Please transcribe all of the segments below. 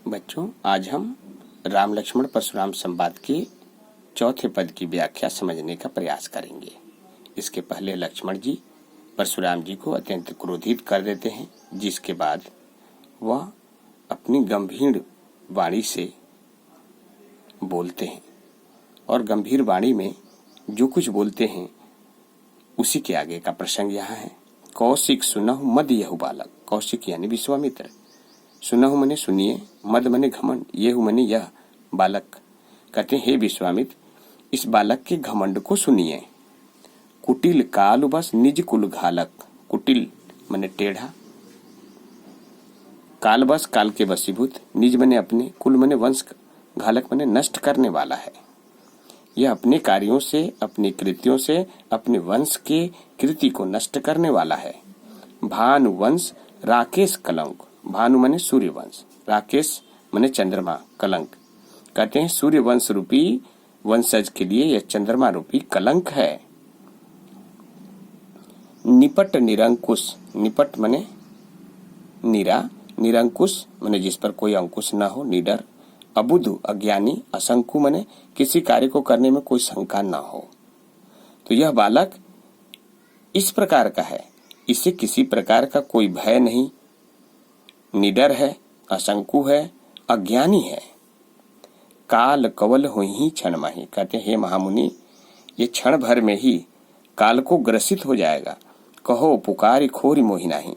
बच्चों, आज हम राम लक्ष्मण परशुराम संवाद के चौथे पद की व्याख्या समझने का प्रयास करेंगे। इसके पहले लक्ष्मण जी परशुराम जी को अत्यंत क्रोधित कर देते हैं, जिसके बाद वह अपनी गंभीर वाणी से बोलते हैं और गंभीर वाणी में जो कुछ बोलते हैं उसी के आगे का प्रसंग यहाँ है। कौशिक सुनहु मद यहु बालक। कौशिक यानी विश्वामित्र। सुनहु मने सुनिए, मद मने घमंड, येहु मने यह बालक। कहते हे विश्वामित्र, इस बालक के घमंड को सुनिए। कुटिल काल बस निज कुल घालक। कुटिल मने टेढ़ा, काल बस काल के वशीभूत, निज मने अपने, कुल मने वंश, घालक मने नष्ट करने वाला है। यह अपने कार्यों से, अपनी कृतियों से अपने वंश के कृति को नष्ट करने वाला है। भानु वंश राकेश कलंक। भानु मने सूर्य वंश, राकेश मने चंद्रमा, कलंक। कहते हैं सूर्य वंश रूपी वंशज के लिए यह चंद्रमा रूपी कलंक है। निपट निरंकुश। निपट मने निरा, निरंकुश मने जिस पर कोई अंकुश न हो, निडर। अबुधु अज्ञानी, असंकु मने किसी कार्य को करने में कोई शंका न हो। तो यह बालक इस प्रकार का है, इसे किसी प्रकार का कोई भय नहीं, निडर है, असंकु है, अज्ञानी है। काल कवल होहि क्षण माही। कहते हे महामुनि, ये क्षण भर में ही काल को ग्रसित हो जाएगा। कहो पुकारी खोरी मोहि नाही।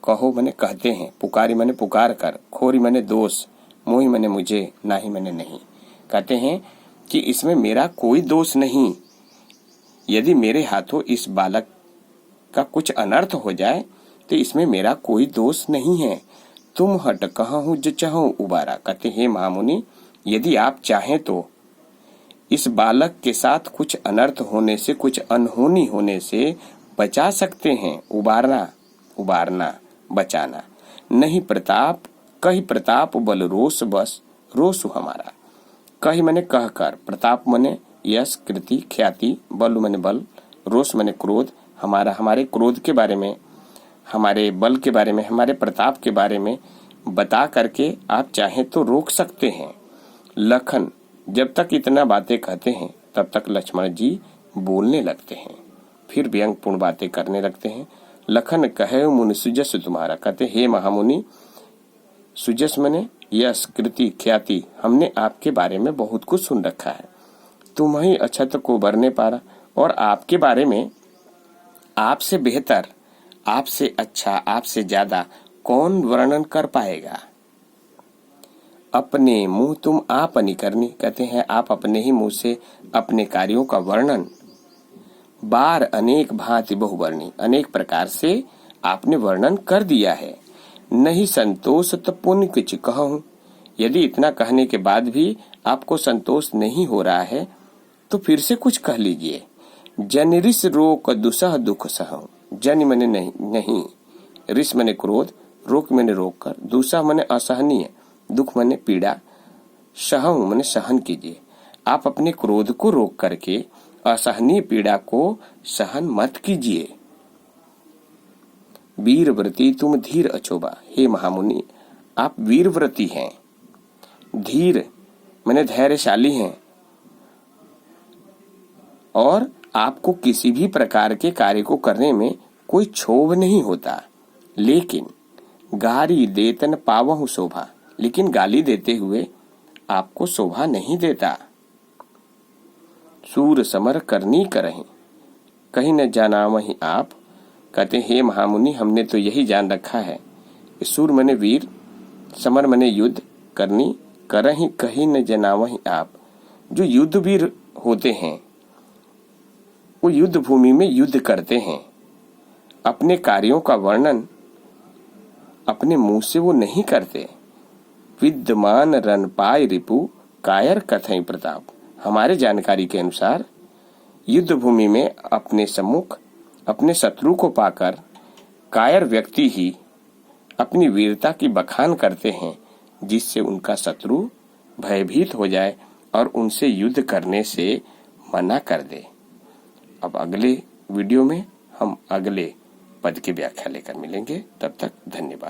कहो मने कहते हैं, पुकारी मने पुकार कर, खोरी मने दोष, मोहि मने मुझे, नाही मने नहीं। कहते हैं कि इसमें मेरा कोई दोष नहीं। यदि मेरे हाथों इस बालक का कुछ अनर्थ हो जाए तो इसमें मेरा कोई दोष नहीं है। तुम हट कहूँ जो चाहो उबारा। कहते हे महामुनि, यदि आप चाहें तो इस बालक के साथ कुछ अनर्थ होने से, कुछ अनहोनी होने से बचा सकते हैं। उबारना, उबारना, बचाना। नहीं प्रताप कही प्रताप बल रोष बस, रोष हमारा। कही मने कहकर, प्रताप मने यश कृति ख्याति, बल मने बल, रोष मने क्रोध। हमारा, हमारे क्रोध के बारे में, हमारे बल के बारे में, हमारे प्रताप के बारे में बता करके आप चाहें तो रोक सकते हैं। लखन जब तक इतना बातें कहते हैं तब तक लक्ष्मण जी बोलने लगते हैं, फिर व्यंग्यपूर्ण बातें करने लगते हैं। लखन कहे मुनि सुजस तुम्हारा। कहते हे महामुनि, सुजस मने यश कृति ख्याति, हमने आपके बारे में बहुत कुछ सुन रखा है। तुम ही अछत को बरने पारा, और आपके बारे में आपसे बेहतर, आपसे अच्छा, आपसे ज्यादा कौन वर्णन कर पाएगा। अपने मुंह तुम आपनी करनी। कहते हैं आप अपने ही मुंह से अपने कार्यों का वर्णन, बार अनेक भांति बहुवर्णी, अनेक प्रकार से आपने वर्णन कर दिया है। नहीं संतोष तो पुण्य कुछ कहूं। यदि इतना कहने के बाद भी आपको संतोष नहीं हो रहा है तो फिर से कुछ कह लीजिए। जन रिस रोक दुसह दुख सहूं। जन मने नहीं, नहीं, रिस मने क्रोध, रोक मने रोक कर, दूसरा मने असहनीय, दुख मने पीड़ा, सहूं मने सहन कीजिए। आप अपने क्रोध को रोक करके असहनीय पीड़ा को सहन मत कीजिए। वीरव्रती तुम धीर अचोबा। हे महामुनि, आप वीरव्रती हैं, धीर मने धैर्यशाली हैं, और आपको किसी भी प्रकार के कार्य को करने में कोई क्षोभ नहीं होता। लेकिन गारी देतन पावहु शोभा, लेकिन गाली देते हुए आपको शोभा नहीं देता। सूर समर करनी करहीं, कहीं न जाना वहीं आप। कहते हे महामुनि, हमने तो यही जान रखा है, सूर मने वीर, समर मने युद्ध, करनी करहीं कहीं न जाना वहीं आप। जो युद्ध वीर होते हैं वो युद्ध भूमि में युद्ध करते हैं। अपने कार्यों का वर्णन अपने मुंह से वो नहीं करते। विद्यमान रन पाय रिपु, कायर कथई प्रताप। हमारे जानकारी के अनुसार युद्ध भूमि में अपने सम्मुख अपने शत्रु को पाकर कायर व्यक्ति ही अपनी वीरता की बखान करते हैं, जिससे उनका शत्रु भयभीत हो जाए और उनसे युद्ध करने से मना कर दे। अब अगले वीडियो में हम अगले पद की व्याख्या लेकर मिलेंगे। तब तक धन्यवाद।